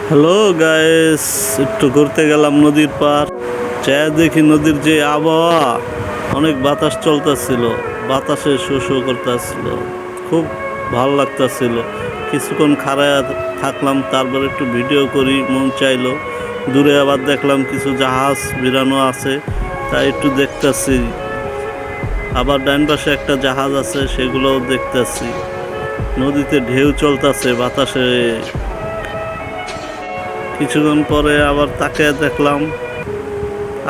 Hello guys, একটু ঘুরতে গেলাম নদীর পার। চায় দেখি নদীর যে আবহাওয়া, অনেক বাতাস চলতেছিল, বাতাসে শো শো করতেছিল, খুব ভালো লাগতেছিল। কিছুক্ষণ খাড়ায় থাকলাম, তারপর একটু ভিডিও করি, মন চাইলো। দূরে আবার দেখলাম কিছু জাহাজ বিরানো আছে, তাই একটু দেখতেছি। আবার ডান পাশে একটা জাহাজ আছে, সেগুলোও দেখতেছি। নদীতে ঢেউ চলতেছে বাতাসে। কিছুক্ষণ পরে আবার তাকিয়ে দেখলাম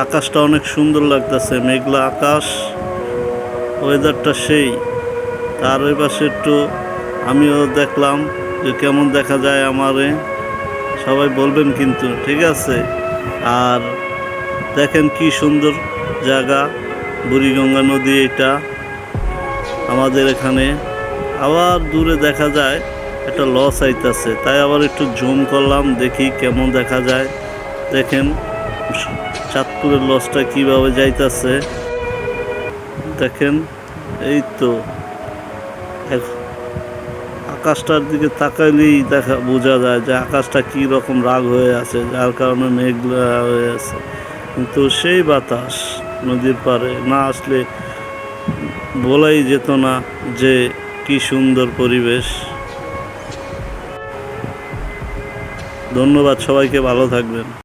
আকাশটা অনেক সুন্দর লাগতেছে, মেঘলা আকাশ, ওয়েদারটা সেই। তার ওই পাশে একটু আমিও দেখলাম যে কেমন দেখা যায় আমারে, সবাই বলবেন কিন্তু, ঠিক আছে। আর দেখেন কি সুন্দর জায়গা, বুড়িগঙ্গা নদী এটা আমাদের এখানে। আবার দূরে দেখা যায় একটা লস আইতাছে, তাই আবার একটু জুম করলাম, দেখি কেমন দেখা যায়। দেখেন চাঁদপুরের লসটা কিভাবে যাইতাছে, দেখেন। এই তো আকাশটার দিকে তাকাইলেই বোঝা যায় যে আকাশটা কি রকম রাগ হয়ে আছে, যার কারণে মেঘলা হয়ে আছে। কিন্তু সেই বাতাস নদীর পাড়ে না আসলে বলাই যেত না যে কি সুন্দর পরিবেশ। ধন্যবাদ সবাইকে, ভালো থাকবেন।